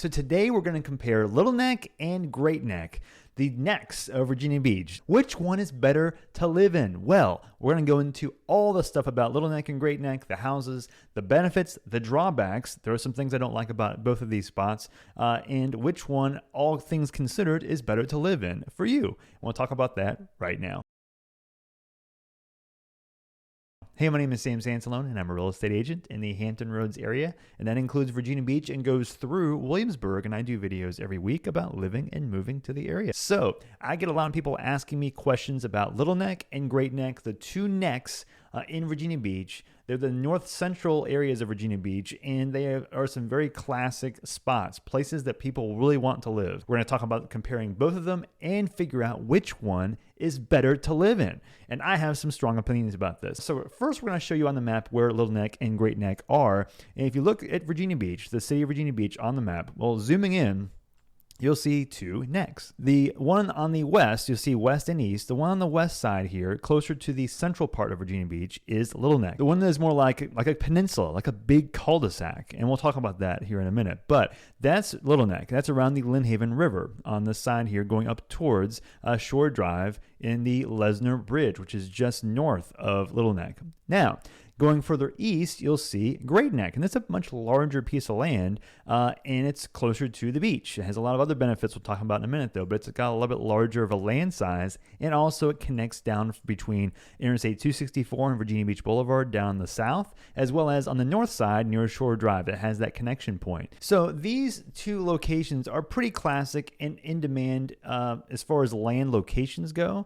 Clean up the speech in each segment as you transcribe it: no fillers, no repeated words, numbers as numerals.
So today we're going to compare Little Neck and Great Neck, the necks of Virginia Beach. Which one is better to live in? Well, we're going to go into all the stuff about Little Neck and Great Neck, the houses, the benefits, the drawbacks. There are some things I don't like about both of these spots, and which one, all things considered, is better to live in for you. We'll talk about that right now. Hey, my name is Sam Sansalone, and I'm a real estate agent in the Hampton Roads area, and that includes Virginia Beach and goes through Williamsburg, and I do videos every week about living and moving to the area. So I get a lot of people asking me questions about Little Neck and Great Neck, the two necks in Virginia Beach. They're the north central areas of Virginia Beach, and they are some very classic spots, places that people really want to live. We're going to talk about comparing both of them and figure out which one is better to live in. And I have some strong opinions about this. So first, we're going to show you on the map where Little Neck and Great Neck are. And if you look at Virginia Beach, the city of Virginia Beach on the map, well, zooming in, you'll see two necks. The one on the west, you'll see west and east. The one on the west side here, closer to the central part of Virginia Beach, is Little Neck. The one that is more like a peninsula, like a big cul-de-sac. And we'll talk about that here in a minute. But that's Little Neck. That's around the Lynn Haven River on this side here, going up towards Shore Drive in the Lesner Bridge, which is just north of Little Neck. Now, going further east, you'll see Great Neck, and that's a much larger piece of land, and it's closer to the beach. It has a lot of other benefits we'll talk about in a minute, though, but it's got a little bit larger of a land size, and also it connects down between Interstate 264 and Virginia Beach Boulevard down the south, as well as on the north side near Shore Drive. It has that connection point. So these two locations are pretty classic and in demand as far as land locations go.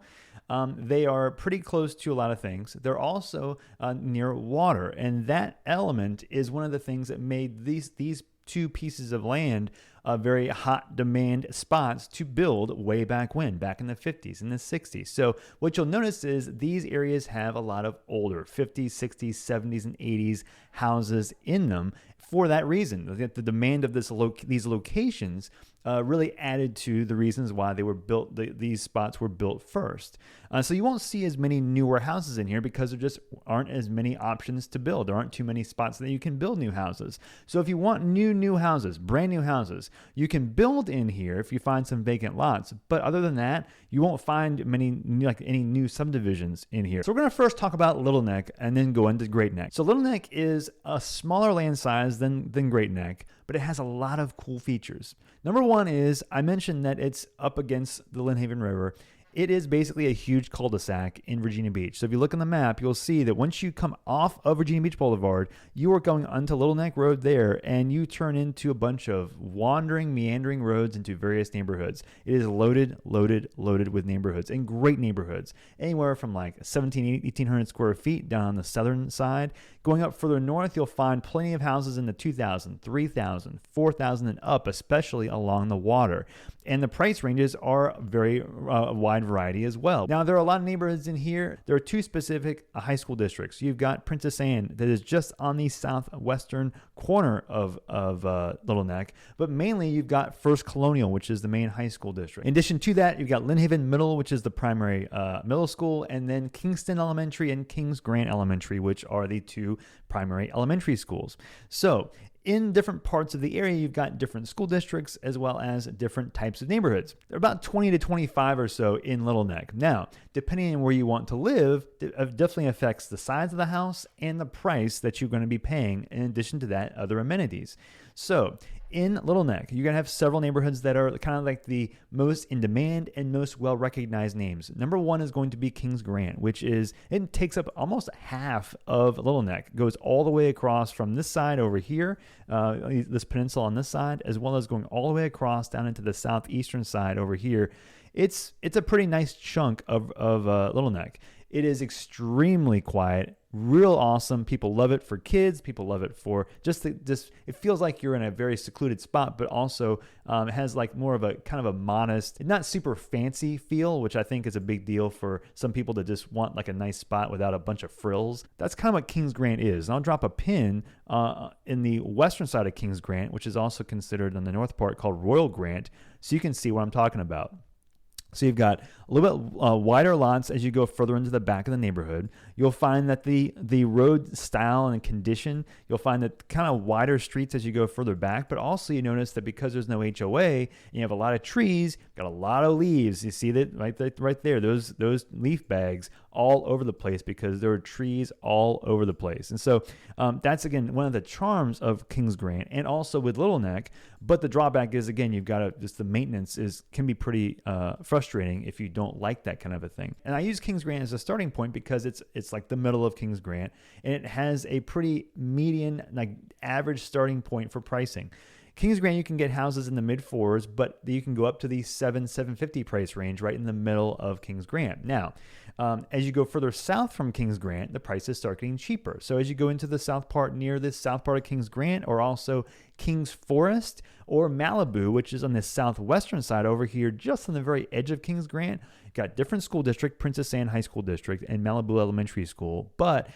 They are pretty close to a lot of things. They're also near water, and that element is one of the things that made these two pieces of land very hot demand spots to build way back when, back in the 50s and the 60s. So what you'll notice is these areas have a lot of older 50s, 60s, 70s, and 80s houses in them. For that reason, the demand of these locations really added to the reasons why they were built. These spots were built first. So you won't see as many newer houses in here because there just aren't as many options to build. There aren't too many spots that you can build new houses. So if you want new houses, brand new houses, you can build in here if you find some vacant lots. But other than that, you won't find any new subdivisions in here. So we're going to first talk about Little Neck and then go into Great Neck. So Little Neck is a smaller land size than Great Neck, but it has a lot of cool features. Number one is, I mentioned that it's up against the Lynn Haven River. It is basically a huge cul-de-sac in Virginia Beach. So if you look on the map, you'll see that once you come off of Virginia Beach Boulevard, you are going onto Little Neck Road there, and you turn into a bunch of wandering, meandering roads into various neighborhoods. It is loaded with neighborhoods, and great neighborhoods. Anywhere from like 1,800 square feet down on the southern side. Going up further north, you'll find plenty of houses in the 2,000, 3,000, 4,000 and up, especially along the water. And the price ranges are very wide variety as well. Now, there are a lot of neighborhoods in here. There are two specific high school districts. You've got Princess Anne, that is just on the southwestern corner of Little Neck, but mainly you've got First Colonial, which is the main high school district. In addition to that, you've got Lynn Haven Middle, which is the primary middle school, and then Kingston Elementary and Kings Grant Elementary, which are the two primary elementary schools. So in different parts of the area, you've got different school districts as well as different types of neighborhoods. There are about 20 to 25 or so in Little Neck. Now, depending on where you want to live, it definitely affects the size of the house and the price that you're going to be paying, in addition to that, other amenities. So in Little Neck, you're going to have several neighborhoods that are kind of like the most in demand and most well-recognized names. Number one is going to be Kings Grant, it takes up almost half of Little Neck. It goes all the way across from this side over here, this peninsula on this side, as well as going all the way across down into the southeastern side over here. It's a pretty nice chunk of Little Neck. It is extremely quiet, real awesome. People love it for kids. People love it for just it feels like you're in a very secluded spot, but also it has like more of a kind of a modest, not super fancy feel, which I think is a big deal for some people that just want like a nice spot without a bunch of frills. That's kind of what Kings Grant is. And I'll drop a pin in the western side of Kings Grant, which is also considered on the north part called Royal Grant, so you can see what I'm talking about. So you've got a little bit wider lots as you go further into the back of the neighborhood. You'll find that the road style and condition, you'll find that kind of wider streets as you go further back, but also you notice that because there's no HOA and you have a lot of trees, got a lot of leaves. You see that right there, those leaf bags all over the place because there are trees all over the place. And so that's, again, one of the charms of Kings Grant and also with Little Neck. But the drawback is, again, you've got to just the maintenance can be pretty frustrating if you don't like that kind of a thing. And I use Kings Grant as a starting point because it's like the middle of Kings Grant, and it has a pretty median, like average starting point for pricing. Kings Grant, you can get houses in the mid fours, but you can go up to the $750 price range right in the middle of Kings Grant. Now, as you go further south from Kings Grant, the prices start getting cheaper. So as you go into the south part, near the south part of Kings Grant, or also Kings Forest or Malibu, which is on the southwestern side over here, just on the very edge of Kings Grant, you've got different school district, Princess Anne High School District and Malibu Elementary School. But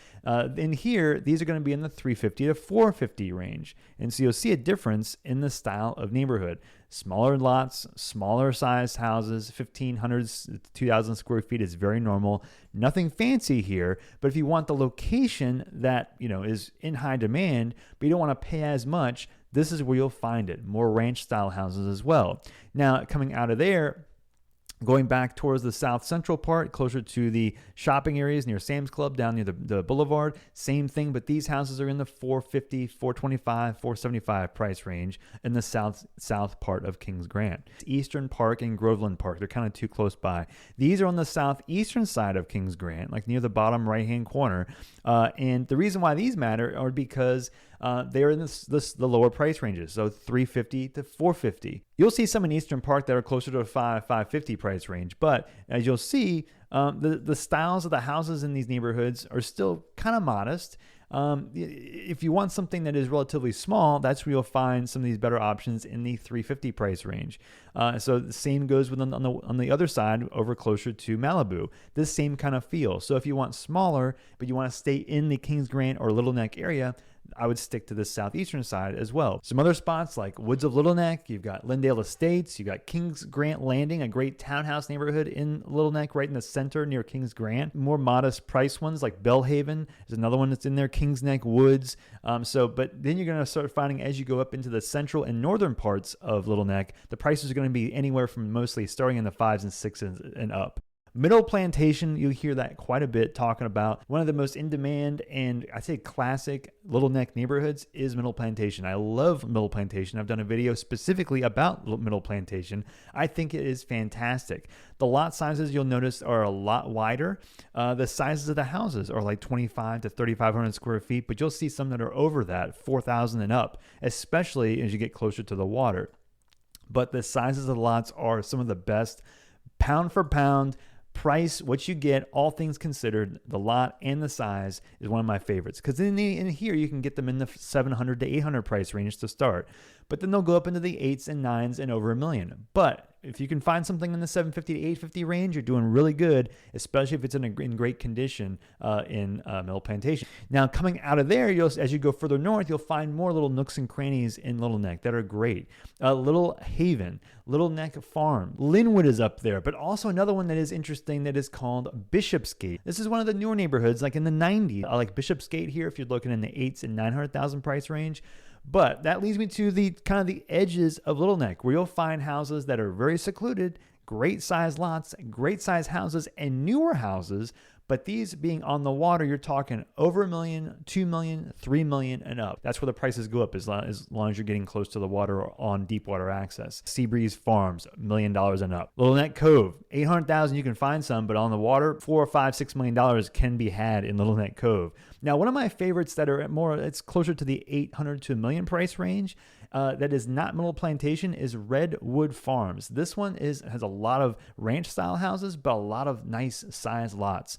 in here, these are going to be in the $350 to $450 range. And so you'll see a difference in the style of neighborhood. Smaller lots, smaller sized houses, 1,500 to 2,000 square feet is very normal. Nothing fancy here, but if you want the location that, is in high demand, but you don't want to pay as much, this is where you'll find it. More ranch style houses as well. Now, coming out of there, going back towards the south central part, closer to the shopping areas near Sam's Club, down near the boulevard, same thing, but these houses are in the $450, $425, $475 price range in the south part of Kings Grant. Eastern Park and Groveland Park, they're kind of too close by. These are on the southeastern side of Kings Grant, like near the bottom right-hand corner. And the reason why these matter are because they're in the lower price ranges, so $350 to $450. You'll see some in Eastern Park that are closer to a $550 price range, but as you'll see, the styles of the houses in these neighborhoods are still kind of modest. If you want something that is relatively small, that's where you'll find some of these better options in the $350 price range. So the same goes with on the other side, over closer to Malibu. This same kind of feel. So if you want smaller, but you want to stay in the Kings Grant or Little Neck area, I would stick to the southeastern side as well. Some other spots like Woods of Little Neck, you've got Lindale Estates, you've got Kings Grant Landing, a great townhouse neighborhood in Little Neck, right in the center near Kings Grant. More modest price ones like Bellhaven is another one that's in there, Kings Neck Woods. But then you're going to start finding, as you go up into the central and northern parts of Little Neck, the prices are going to be anywhere from mostly starting in the 5s and 6s and up. Middle Plantation, you hear that quite a bit, talking about one of the most in-demand and I'd say classic Little Neck neighborhoods is Middle Plantation. I love Middle Plantation. I've done a video specifically about Middle Plantation. I think it is fantastic. The lot sizes, you'll notice, are a lot wider. The sizes of the houses are like 25 to 3,500 square feet, but you'll see some that are over that, 4,000 and up, especially as you get closer to the water. But the sizes of the lots are some of the best, pound for pound. Price, what you get, all things considered, the lot and the size is one of my favorites, because in here you can get them in the 700 to 800 price range to start, but then they'll go up into the 8s and 9s and over $1 million. But if you can find something in the 750 to 850 range, you're doing really good, especially if it's in great condition in Middle Plantation. Now, coming out of there, as you go further north, you'll find more little nooks and crannies in Little Neck that are great. Little Haven, Little Neck Farm, Linwood is up there, but also another one that is interesting that is called Bishopsgate. This is one of the newer neighborhoods, like in the 90s. I like Bishopsgate here if you're looking in the 8s and 900,000 price range. But that leads me to the kind of the edges of Little Neck, where you'll find houses that are very secluded, great size lots, great size houses, and newer houses. But these being on the water, you're talking over $1 million, $2 million, $3 million and up. That's where the prices go up as long as you're getting close to the water or on deep water access. Seabreeze Farms, $1 million and up. Little Neck Cove, $800,000 you can find some, but on the water, $4 or $5, $6 million can be had in Little Neck Cove. Now, one of my favorites that are it's closer to the $800 to $1 million price range, that is not Middle Plantation, is Redwood Farms. This one has a lot of ranch style houses, but a lot of nice size lots.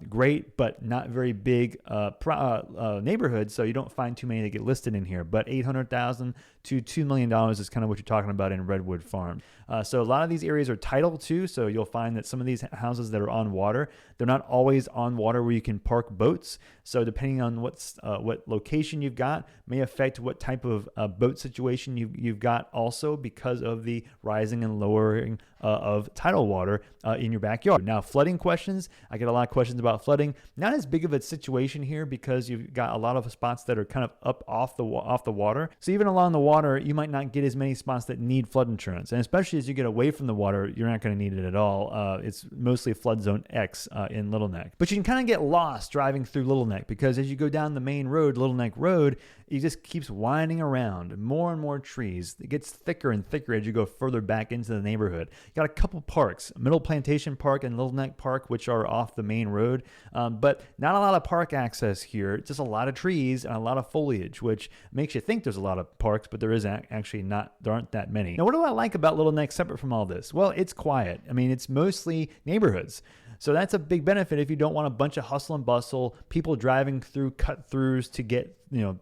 Great, but not very big neighborhood, so you don't find too many that get listed in here. But $800,000 to $2 million is kind of what you're talking about in Redwood Farm. So a lot of these areas are tidal too. So you'll find that some of these houses that are on water, they're not always on water where you can park boats. So depending on what location you've got may affect what type of boat situation you've got also, because of the rising and lowering of tidal water in your backyard. Now, flooding questions, I get a lot of questions about flooding. Not as big of a situation here because you've got a lot of spots that are kind of up off the water. So even along the water, you might not get as many spots that need flood insurance. And especially as you get away from the water, you're not going to need it at all. It's mostly flood zone X in Little Neck. But you can kind of get lost driving through Little Neck, because as you go down the main road, Little Neck Road, it just keeps winding around, more and more trees. It gets thicker and thicker as you go further back into the neighborhood. You got a couple parks, Middle Plantation Park and Little Neck Park, which are off the main road, but not a lot of park access here. Just a lot of trees and a lot of foliage, which makes you think there's a lot of parks, but there is actually not. There aren't that many. Now, what do I like about Little Neck separate from all this? Well, it's quiet. I mean, it's mostly neighborhoods. So that's a big benefit if you don't want a bunch of hustle and bustle, people driving through cut-throughs to get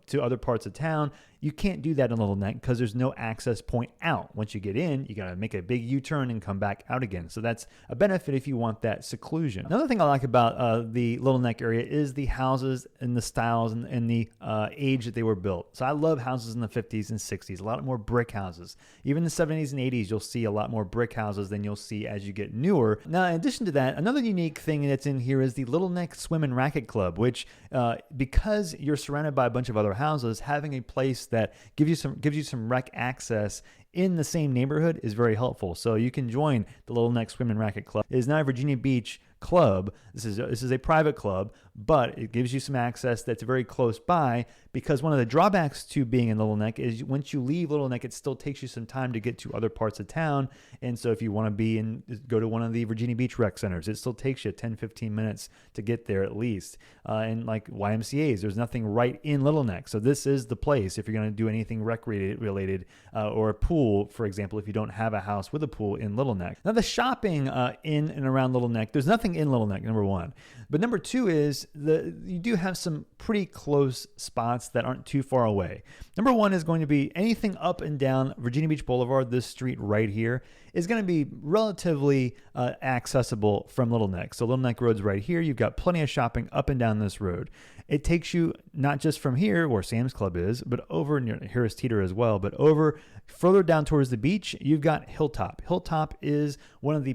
to other parts of town. You can't do that in Little Neck because there's no access point out. Once you get in, you got to make a big U-turn and come back out again. So that's a benefit if you want that seclusion. Another thing I like about the Little Neck area is the houses and the styles and the age that they were built. So I love houses in the 50s and 60s, a lot more brick houses. Even in the 70s and 80s, you'll see a lot more brick houses than you'll see as you get newer. Now, in addition to that, another unique thing that's in here is the Little Neck Swim and Racket Club, which because you're surrounded by a bunch of other houses, having a place that gives you some rec access in the same neighborhood is very helpful. So you can join the Little Neck Swim and Racket Club. It is not a Virginia Beach club. This is a private club, but it gives you some access that's very close by, because one of the drawbacks to being in Little Neck is once you leave Little Neck, it still takes you some time to get to other parts of town. And so if you want to go to one of the Virginia Beach rec centers, it still takes you 10-15 minutes to get there at least. And like YMCA's, there's nothing right in Little Neck. So this is the place if you're going to do anything rec related or a pool, for example, if you don't have a house with a pool in Little Neck. Now the shopping in and around Little Neck, there's nothing in Little Neck, number one. But number two is you do have some pretty close spots that aren't too far away. Number one is going to be anything up and down Virginia Beach Boulevard. This street right here is going to be relatively accessible from Little Neck. So Little Neck Road's right here. You've got plenty of shopping up and down this road. It takes you not just from here where Sam's Club is, but over near Harris Teeter as well, but over further down towards the beach, you've got Hilltop. Hilltop is one of the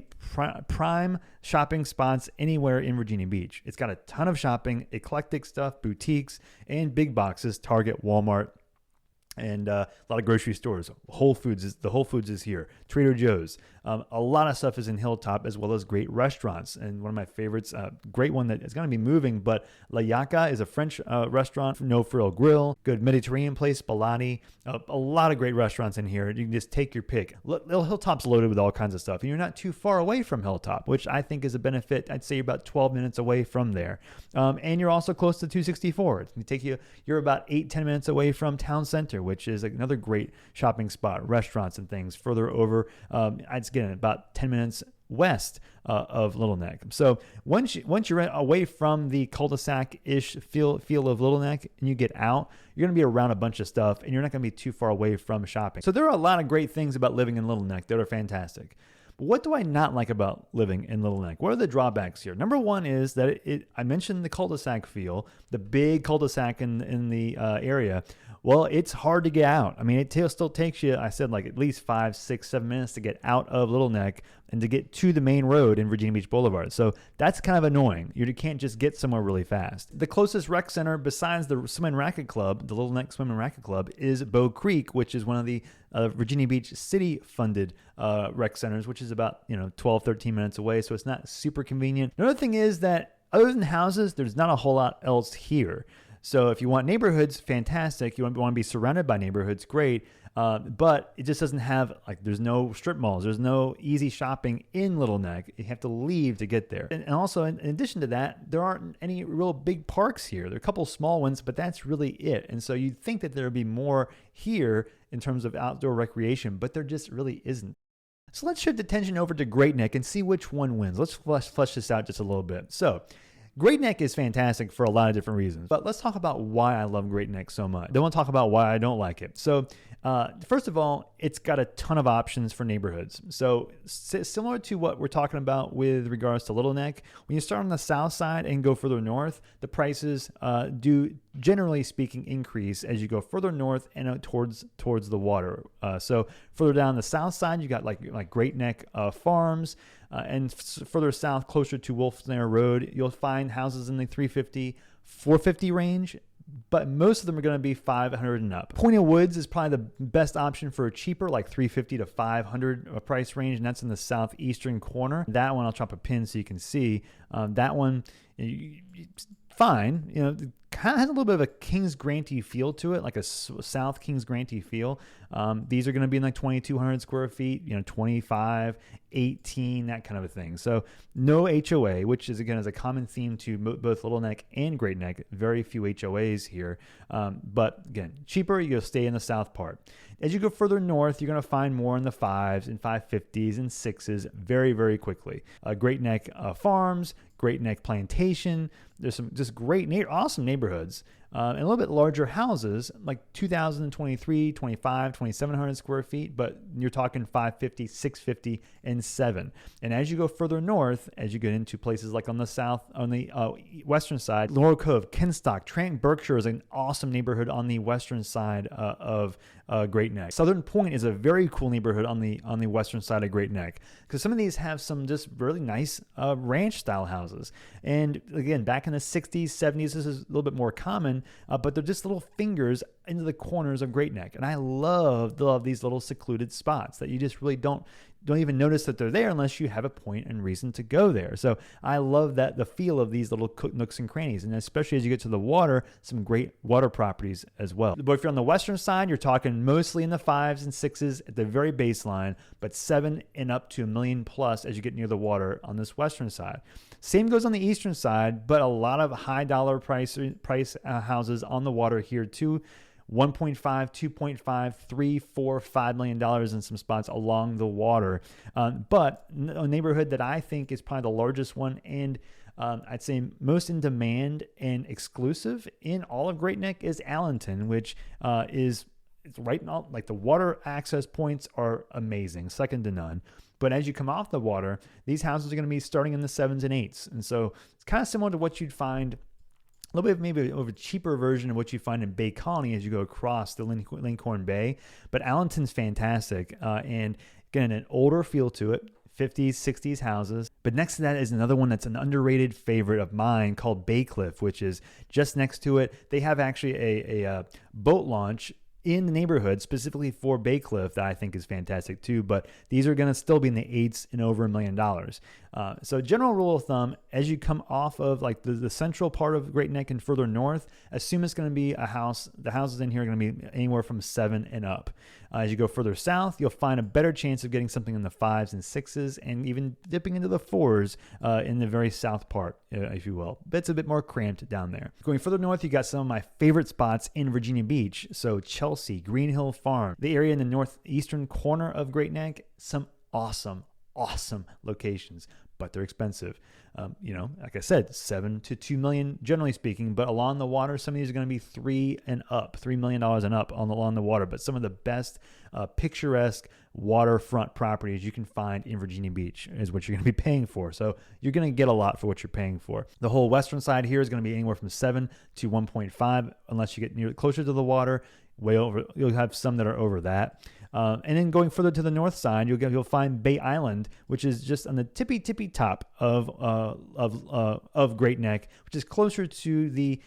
prime shopping spots anywhere in Virginia Beach. It's got a ton of shopping, eclectic stuff, boutiques, and big boxes, Target, Walmart, and a lot of grocery stores. The Whole Foods is here. Trader Joe's. A lot of stuff is in Hilltop, as well as great restaurants. And one of my favorites, great one that is going to be moving, but La Yaca is a French restaurant, No Frill Grill, good Mediterranean place, Baladi. A lot of great restaurants in here. You can just take your pick. Hilltop's loaded with all kinds of stuff. And you're not too far away from Hilltop, which I think is a benefit. I'd say you're about 12 minutes away from there. And you're also close to 264. You're about 8-10 minutes away from Town Center, which is another great shopping spot, restaurants and things further over. I'd get about 10 minutes west of Little Neck. So once you're away from the cul-de-sac-ish feel of Little Neck and you get out, you're going to be around a bunch of stuff and you're not going to be too far away from shopping. So there are a lot of great things about living in Little Neck that are fantastic. But what do I not like about living in Little Neck? What are the drawbacks here? Number one is that I mentioned the cul-de-sac feel, the big cul-de-sac in the area. Well, it's hard to get out. I mean, it still takes you, I said, like at least 5, 6, 7 minutes to get out of Little Neck and to get to the main road in Virginia Beach Boulevard. So that's kind of annoying. You can't just get somewhere really fast. The closest rec center besides the Swim and Racket Club, the Little Neck Swim and Racket Club, is Bow Creek, which is one of the Virginia Beach city-funded rec centers, which is about 12, 13 minutes away. So it's not super convenient. Another thing is that other than houses, there's not a whole lot else here. So if you want neighborhoods, fantastic. You want to be surrounded by neighborhoods, great. But it just doesn't have, there's no strip malls. There's no easy shopping in Little Neck. You have to leave to get there. And also, in addition to that, there aren't any real big parks here. There are a couple small ones, but that's really it. And so you'd think that there would be more here in terms of outdoor recreation, but there just really isn't. So let's shift attention over to Great Neck and see which one wins. Let's flesh this out just a little bit. So Great Neck is fantastic for a lot of different reasons, but let's talk about why I love Great Neck so much. Then we'll talk about why I don't like it. So first of all, it's got a ton of options for neighborhoods. So similar to what we're talking about with regards to Little Neck, when you start on the south side and go further north, the prices do, generally speaking, increase as you go further north and towards the water. So further down the south side, you got like Great Neck Farms, and further south, closer to Wolf Snare Road, you'll find houses in the 350, 450 range, but most of them are going to be 500 and up. Point of Woods is probably the best option for a cheaper, like 350 to 500 price range, and that's in the southeastern corner. That one, I'll drop a pin so you can see. That one, fine. Kind of has a little bit of a Kings Grantee feel to it, like a South Kings Grantee feel. These are going to be in like 2,200 square feet, 25, 18, that kind of a thing. So no HOA, which is a common theme to both Little Neck and Great Neck. Very few HOAs here. But again, cheaper, you'll stay in the south part. As you go further north, you're going to find more in the 5s and 550s and 6s very, very quickly. Great Neck Farms, Great Neck Plantation. There's some just great, awesome neighborhoods. And a little bit larger houses, like 2,023, 25, 2,700 square feet, but you're talking 550, 650, and 7. And as you go further north, as you get into places like on the western side, Laurel Cove, Kenstock, Trent, Berkshire is an awesome neighborhood on the western side of Great Neck. Southern Point is a very cool neighborhood on the western side of Great Neck, because some of these have some just really nice ranch style houses. And again, back in the 60s, 70s, this is a little bit more common, but they're just little fingers into the corners of Great Neck. And I love these little secluded spots that you just really don't even notice that they're there unless you have a point and reason to go there. So I love the feel of these little nooks and crannies, and especially as you get to the water, some great water properties as well. But if you're on the western side, you're talking mostly in the 5s and 6s at the very baseline, but 7 and up to $1 million plus as you get near the water on this western side. Same goes on the eastern side, but a lot of high dollar price houses on the water here too. 1.5, 2.5, 3, 4, $5 million in some spots along the water. But a neighborhood that I think is probably the largest one, and I'd say most in demand and exclusive in all of Great Neck, is Allenton, which is right now, like the water access points are amazing, second to none. But as you come off the water, these houses are going to be starting in the 7s and 8s. And so it's kind of similar to what you'd find, a little bit maybe of a cheaper version of what you find in Bay Colony as you go across the Lincoln Bay. But Allenton's fantastic. And again, an older feel to it. 50s, 60s houses. But next to that is another one that's an underrated favorite of mine called Baycliff, which is just next to it. They have actually a boat launch in the neighborhood specifically for Baycliff that I think is fantastic too, but these are going to still be in the 8s and over $1 million. So general rule of thumb, as you come off of like the central part of Great Neck and further north, assume it's going to be a house. The houses in here are going to be anywhere from 7 and up. As you go further south, you'll find a better chance of getting something in the 5s and 6s and even dipping into the 4s in the very south part, if you will. But it's a bit more cramped down there. Going further north, you got some of my favorite spots in Virginia Beach. So Chelsea, Green Hill Farm, the area in the northeastern corner of Great Neck, some awesome locations, but they're expensive. Like I said, 7 to 2 million, generally speaking, but along the water, some of these are going to be $3 million and up along the water, but some of the best picturesque waterfront properties you can find in Virginia Beach is what you're going to be paying for. So you're going to get a lot for what you're paying for. The whole western side here is going to be anywhere from 7 to 1.5, unless you get closer to the water. Way over, you'll have some that are over that. And then going further to the north side, you'll find Bay Island, which is just on the tippy top of Great Neck, which is closer to the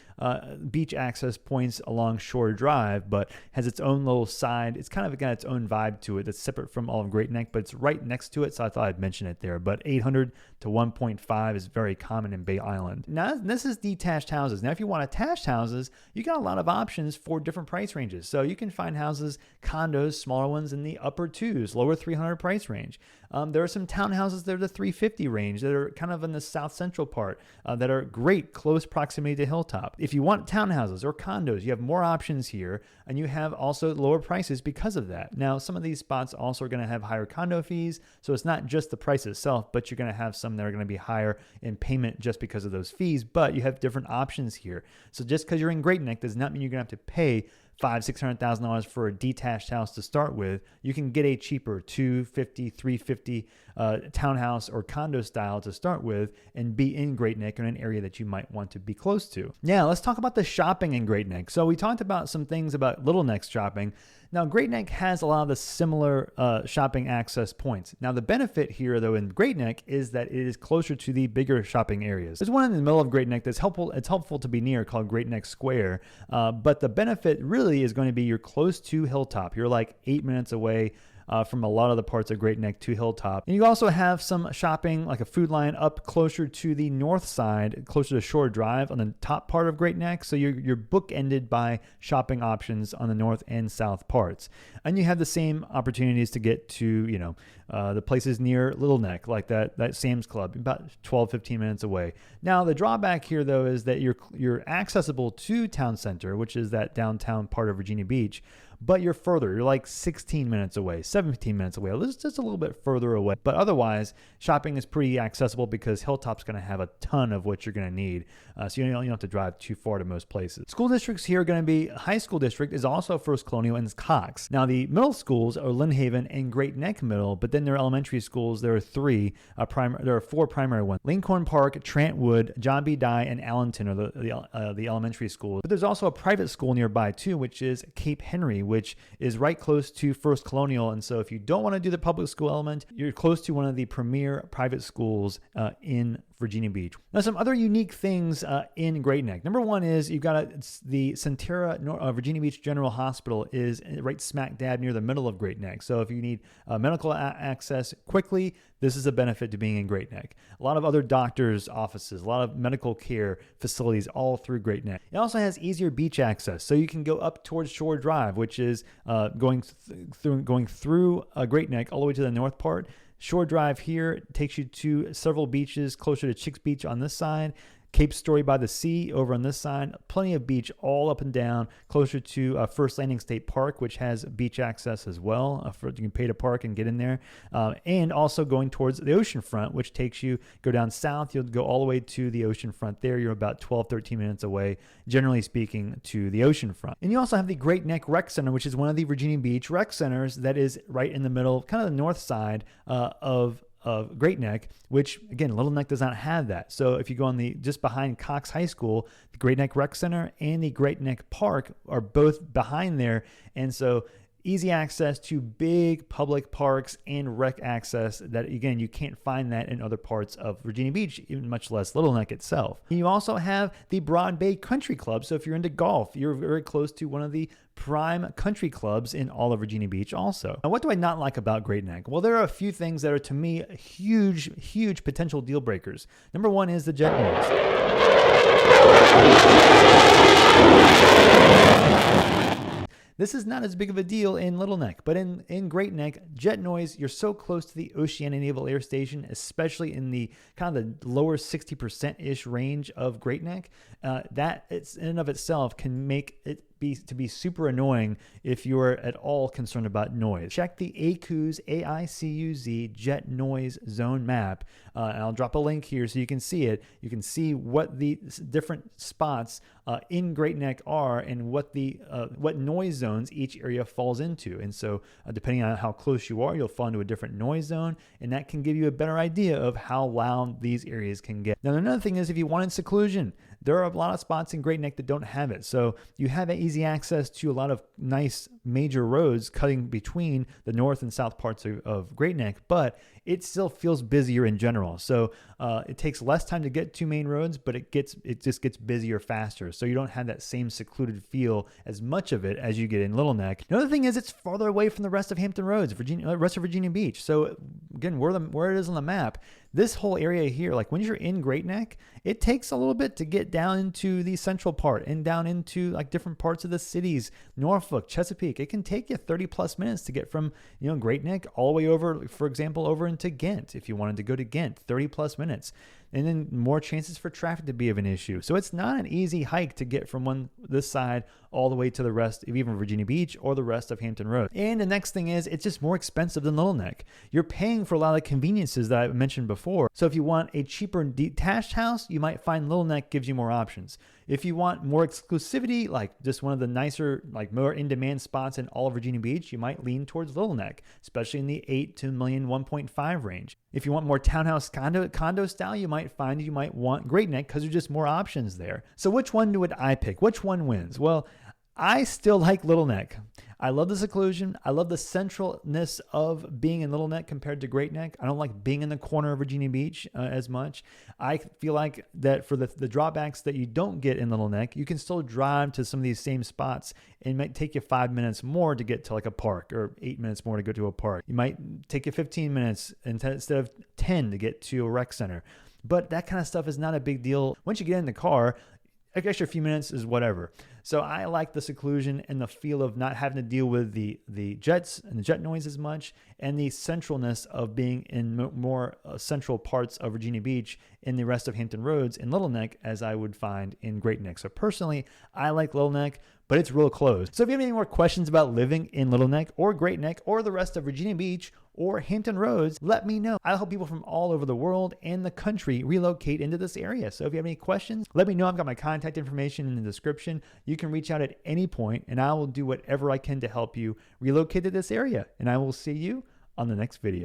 beach access points along Shore Drive, but has its own little side. It's kind of got its own vibe to it that's separate from all of Great Neck, but it's right next to it, so I thought I'd mention it there. But 800 to 1.5 is very common in Bay Island. Now, this is detached houses. Now, if you want attached houses, you got a lot of options for different price ranges. So you can find houses, condos, smaller ones, ones in the upper twos, lower 300 price range. There are some townhouses that are the 350 range that are kind of in the south central part that are great, close proximity to Hilltop. If you want townhouses or condos, you have more options here, and you have also lower prices because of that. Now, some of these spots also are going to have higher condo fees, so it's not just the price itself, but you're going to have some that are going to be higher in payment just because of those fees, but you have different options here. So just because you're in Great Neck does not mean you're going to have to pay $500,000-$600,000 for a detached house to start with. You can get a cheaper $250,000, $350,000 townhouse or condo style to start with and be in Great Neck in an area that you might want to be close to. Now, let's talk about the shopping in Great Neck. So we talked about some things about Little Neck shopping. Now, Great Neck has a lot of the similar shopping access points. Now, the benefit here, though, in Great Neck is that it is closer to the bigger shopping areas. There's one in the middle of Great Neck that's helpful. It's helpful to be near, called Great Neck Square. But the benefit really is going to be you're close to Hilltop. You're like 8 minutes away from a lot of the parts of Great Neck to Hilltop. And you also have some shopping, like a Food Lion, up closer to the north side, closer to Shore Drive on the top part of Great Neck. So you're bookended by shopping options on the north and south parts. And you have the same opportunities to get to, the places near Little Neck, like that Sam's Club, about 12, 15 minutes away. Now, the drawback here, though, is that you're accessible to Town Center, which is that downtown part of Virginia Beach, but you're further. You're like 16 minutes away, 17 minutes away. It's just a little bit further away. But otherwise, shopping is pretty accessible because Hilltop's going to have a ton of what you're going to need. So you don't have to drive too far to most places. School districts here are going to be, high school district is also First Colonial and Cox. Now, the middle schools are Lynn Haven and Great Neck Middle, but then there are elementary schools. There are there are four primary ones. Lincoln Park, Trantwood, John B. Dye, and Allenton are the elementary schools. But there's also a private school nearby too, which is Cape Henry, which is right close to First Colonial. And so if you don't want to do the public school element, you're close to one of the premier private schools in Virginia Beach. Now, some other unique things in Great Neck. Number one is you've got the Centera Virginia Beach General Hospital is right smack dab near the middle of Great Neck. So if you need medical access quickly, this is a benefit to being in Great Neck. A lot of other doctors' offices, a lot of medical care facilities all through Great Neck. It also has easier beach access. So you can go up towards Shore Drive, which is going through Great Neck all the way to the north part. Shore Drive here takes you to several beaches closer to Chicks Beach on this side, Cape Story by the Sea over on this side. Plenty of beach all up and down, closer to First Landing State Park, which has beach access as well. You can pay to park and get in there. And also going towards the ocean front, which go down south, you'll go all the way to the ocean front there. You're about 12, 13 minutes away, generally speaking, to the ocean front. And you also have the Great Neck Rec Center, which is one of the Virginia Beach rec centers that is right in the middle, kind of the north side of Great Neck, which again, Little Neck does not have that. So if you go on just behind Cox High School, the Great Neck Rec Center and the Great Neck Park are both behind there. And so easy access to big public parks and rec access that, again, you can't find that in other parts of Virginia Beach, even much less Little Neck itself. And you also have the Broad Bay Country Club. So if you're into golf, you're very close to one of the prime country clubs in all of Virginia Beach also. Now, what do I not like about Great Neck? Well, there are a few things that are, to me, huge, huge potential deal breakers. Number one is the jet noise. This is not as big of a deal in Little Neck, but in Great Neck, jet noise, you're so close to the Oceana Naval Air Station, especially in the kind of the lower 60%-ish range of Great Neck, that it's in and of itself can make it be super annoying if you're at all concerned about noise. Check the AICUZ, AICUZ jet noise zone map, and I'll drop a link here so you can see it. You can see what the different spots in Great Neck are and what noise zones each area falls into. And so depending on how close you are, you'll fall into a different noise zone, and that can give you a better idea of how loud these areas can get. Now, another thing is if you wanted seclusion, there are a lot of spots in Great Neck that don't have it. So you have easy access to a lot of nice major roads cutting between the north and south parts of Great Neck, but it still feels busier in general. So it takes less time to get to main roads, but it just gets busier faster. So you don't have that same secluded feel as much of it as you get in Little Neck. Another thing is it's farther away from the rest of Hampton Roads, rest of Virginia Beach. So again, where it is on the map, this whole area here, like when you're in Great Neck, it takes a little bit to get down into the central part and down into like different parts of the cities, Norfolk, Chesapeake. It can take you 30 plus minutes to get from, Great Neck all the way over, for example, over into Ghent. If you wanted to go to Ghent, 30 plus minutes. And then more chances for traffic to be of an issue. So it's not an easy hike to get from this side all the way to the rest of even Virginia Beach or the rest of Hampton Roads. And the next thing is, it's just more expensive than Little Neck. You're paying for a lot of the conveniences that I mentioned before. So if you want a cheaper detached house, you might find Little Neck gives you more options. If you want more exclusivity, like just one of the nicer, like more in-demand spots in all of Virginia Beach, you might lean towards Little Neck, especially in the 8 to million 1.5 range. If you want more townhouse condo style, you might want Great Neck because there's just more options there. So which one would I pick? Which one wins? Well, I still like Little Neck. I love the seclusion. I love the centralness of being in Little Neck compared to Great Neck. I don't like being in the corner of Virginia Beach as much. I feel like that for the drawbacks that you don't get in Little Neck, you can still drive to some of these same spots. It might take you 5 minutes more to get to like a park, or 8 minutes more to go to a park. It might take you 15 minutes instead of 10 to get to a rec center. But that kind of stuff is not a big deal. Once you get in the car, an extra few minutes is whatever. So I like the seclusion and the feel of not having to deal with the jets and the jet noise as much, and the centralness of being in more central parts of Virginia Beach in the rest of Hampton Roads in Little Neck as I would find in Great Neck. So personally, I like Little Neck, but it's real close. So if you have any more questions about living in Little Neck or Great Neck or the rest of Virginia Beach or Hampton Roads, let me know. I help people from all over the world and the country relocate into this area. So if you have any questions, let me know. I've got my contact information in the description. You can reach out at any point, and I will do whatever I can to help you relocate to this area. And I will see you on the next video.